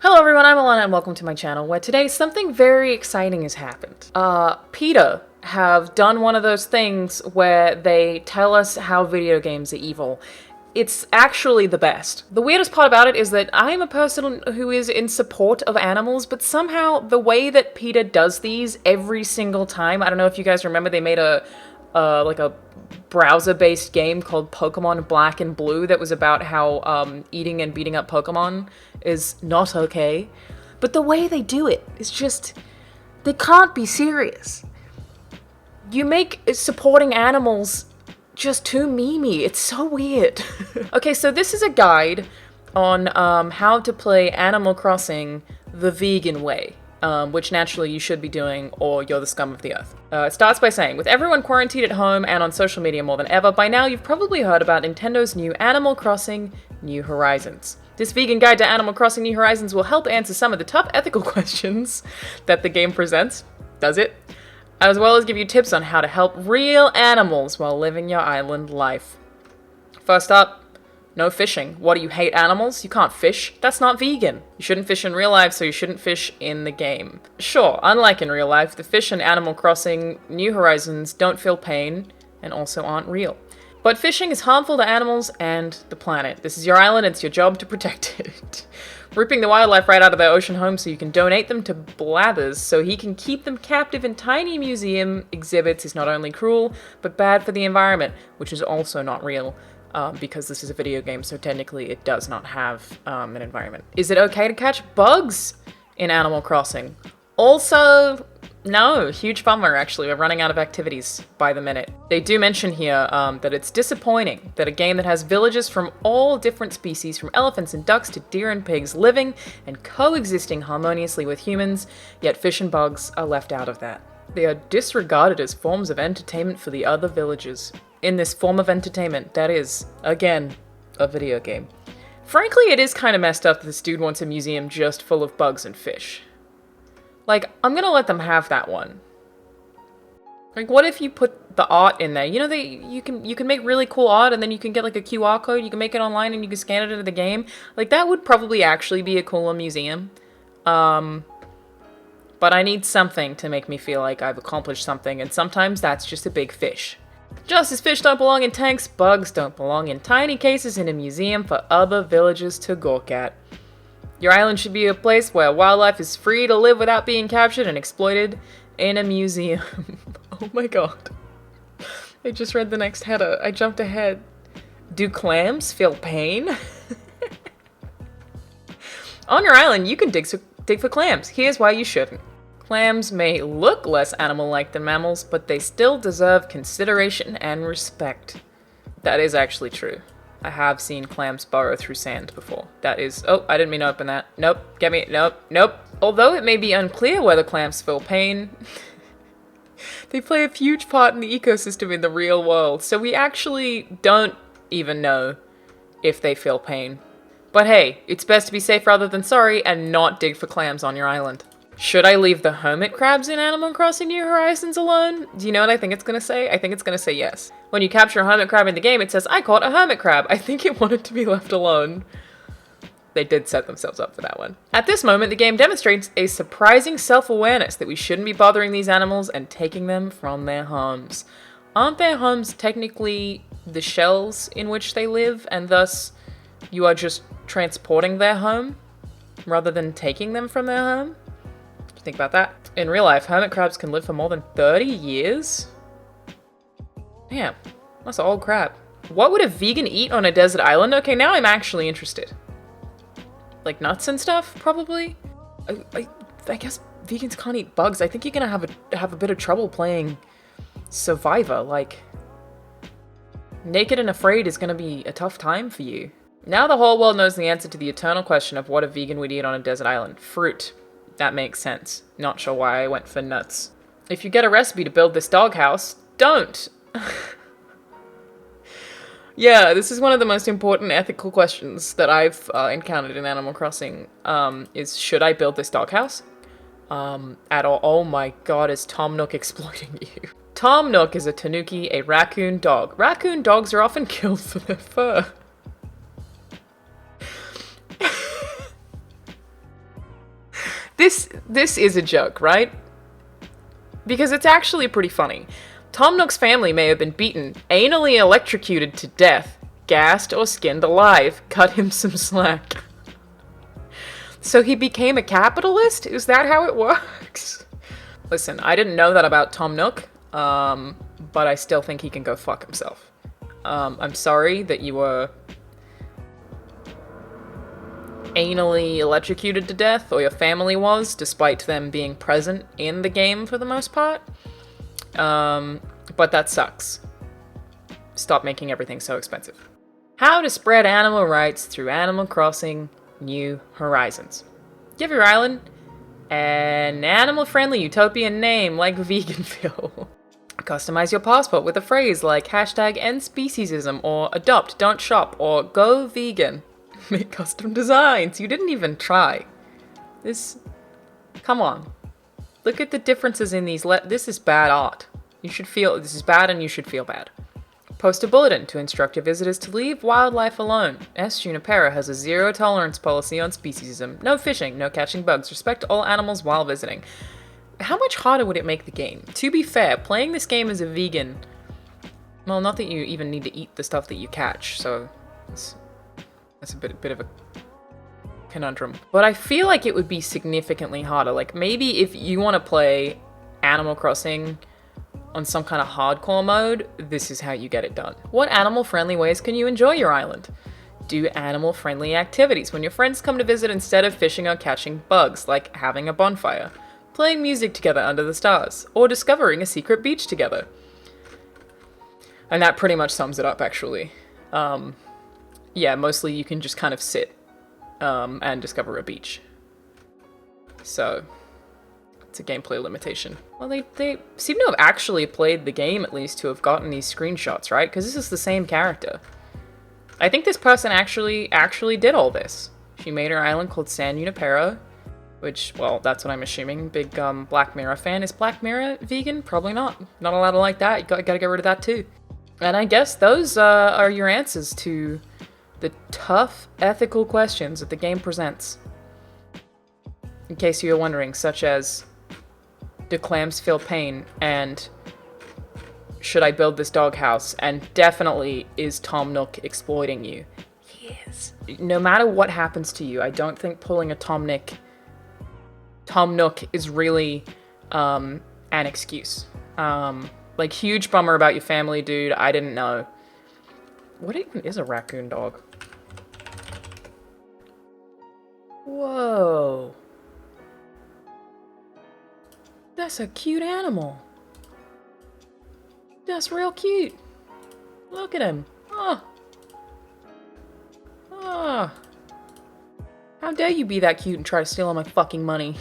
Hello everyone, I'm Alanah and welcome to my channel, where today something very exciting has happened. PETA have done one of those things where they tell us how video games are evil. It's actually the best. The weirdest part about it is that I'm a person who is in support of animals, but somehow the way that PETA does these every single time, I don't know if you guys remember, they made a browser-based game called Pokemon Black and Blue that was about how eating and beating up Pokemon is not okay. But the way they do it is just, they can't be serious. You make supporting animals just too memey. It's so weird. Okay, so this is a guide on how to play Animal Crossing the vegan way. Which naturally you should be doing, or you're the scum of the earth. It starts by saying, with everyone quarantined at home and on social media more than ever, by now you've probably heard about Nintendo's new Animal Crossing New Horizons. This vegan guide to Animal Crossing New Horizons will help answer some of the tough ethical questions that the game presents. Does it? As well as give you tips on how to help real animals while living your island life. First up, no fishing. What, do you hate animals? You can't fish? That's not vegan. You shouldn't fish in real life, so you shouldn't fish in the game. Sure, unlike in real life, the fish in Animal Crossing New Horizons don't feel pain and also aren't real. But fishing is harmful to animals and the planet. This is your island, it's your job to protect it. Ripping the wildlife right out of their ocean home so you can donate them to Blathers so he can keep them captive in tiny museum exhibits is not only cruel, but bad for the environment, which is also not real. Because this is a video game, so technically it does not have an environment. Is it okay to catch bugs in Animal Crossing? Also, no, huge bummer actually, we're running out of activities by the minute. They do mention here that it's disappointing that a game that has villagers from all different species, from elephants and ducks to deer and pigs, living and coexisting harmoniously with humans, yet fish and bugs are left out of that. They are disregarded as forms of entertainment for the other villagers. In this form of entertainment, that is, again, a video game. Frankly, it is kind of messed up that this dude wants a museum just full of bugs and fish. Like, I'm gonna let them have that one. Like, what if you put the art in there? You know, you can make really cool art, and then you can get like a QR code, you can make it online, and you can scan it into the game. Like, that would probably actually be a cooler museum. But I need something to make me feel like I've accomplished something, and sometimes that's just a big fish. Just as fish don't belong in tanks, bugs don't belong in tiny cases in a museum for other villagers to gawk at. Your island should be a place where wildlife is free to live without being captured and exploited in a museum. Oh my god. I just read the next header. I jumped ahead. Do clams feel pain? On your island, you can dig for clams. Here's why you shouldn't. Clams may look less animal-like than mammals, but they still deserve consideration and respect. That is actually true. I have seen clams burrow through sand before. That is... Oh, I didn't mean to open that. Nope, get me... Nope, nope. Although it may be unclear whether clams feel pain, they play a huge part in the ecosystem in the real world, so we actually don't even know if they feel pain. But hey, it's best to be safe rather than sorry and not dig for clams on your island. Should I leave the hermit crabs in Animal Crossing New Horizons alone? Do you know what I think it's gonna say? I think it's gonna say yes. When you capture a hermit crab in the game, it says, I caught a hermit crab. I think it wanted to be left alone. They did set themselves up for that one. At this moment, the game demonstrates a surprising self-awareness that we shouldn't be bothering these animals and taking them from their homes. Aren't their homes technically the shells in which they live, and thus you are just transporting their home rather than taking them from their home? Think about that. In real life, hermit crabs can live for more than 30 years? Damn, that's an old crab. What would a vegan eat on a desert island? Okay, now I'm actually interested. Like nuts and stuff, probably? I guess vegans can't eat bugs. I think you're gonna have a bit of trouble playing Survivor. Like, naked and afraid is gonna be a tough time for you. Now the whole world knows the answer to the eternal question of what a vegan would eat on a desert island. Fruit. That makes sense. Not sure why I went for nuts. If you get a recipe to build this doghouse, don't! Yeah, this is one of the most important ethical questions that I've encountered in Animal Crossing, is should I build this doghouse? At all. Oh my god, is Tom Nook exploiting you? Tom Nook is a tanuki, a raccoon dog. Raccoon dogs are often killed for their fur. This is a joke, right? Because it's actually pretty funny. Tom Nook's family may have been beaten, anally electrocuted to death, gassed or skinned alive. Cut him some slack. So he became a capitalist? Is that how it works? Listen, I didn't know that about Tom Nook, but I still think he can go fuck himself. I'm sorry that you were anally electrocuted to death, or your family was, despite them being present in the game for the most part. But that sucks. Stop making everything so expensive. How to spread animal rights through Animal Crossing New Horizons. Give your island an animal-friendly utopian name like Veganville. Customize your passport with a phrase like #EndSpeciesism or adopt, don't shop, or go vegan. Make custom designs. You didn't even try. Come on. Look at the differences in these. This is bad art. This is bad and you should feel bad. Post a bulletin to instruct your visitors to leave wildlife alone. S. Junipero has a zero-tolerance policy on speciesism. No fishing, no catching bugs, respect all animals while visiting. How much harder would it make the game? To be fair, playing this game as a vegan... Well, not that you even need to eat the stuff that you catch, so... That's a bit of a conundrum. But I feel like it would be significantly harder. Like, maybe if you want to play Animal Crossing on some kind of hardcore mode, this is how you get it done. What animal-friendly ways can you enjoy your island? Do animal-friendly activities when your friends come to visit instead of fishing or catching bugs, like having a bonfire, playing music together under the stars, or discovering a secret beach together. And that pretty much sums it up, actually. Yeah, mostly you can just kind of sit and discover a beach. So... it's a gameplay limitation. Well, they seem to have actually played the game, at least, to have gotten these screenshots, right? Because this is the same character. I think this person actually did all this. She made her island called San Junipero, which, well, that's what I'm assuming. Big Black Mirror fan. Is Black Mirror vegan? Probably not. Not allowed to like that. You gotta get rid of that, too. And I guess those are your answers to the tough ethical questions that the game presents. In case you were wondering, such as... do clams feel pain? And should I build this doghouse? And definitely, is Tom Nook exploiting you? Yes. No matter what happens to you, I don't think pulling a Tom Nook is really an excuse. Like, huge bummer about your family, dude. I didn't know. What even is a raccoon dog? Whoa. That's a cute animal. That's real cute. Look at him. Oh. Oh. How dare you be that cute and try to steal all my fucking money?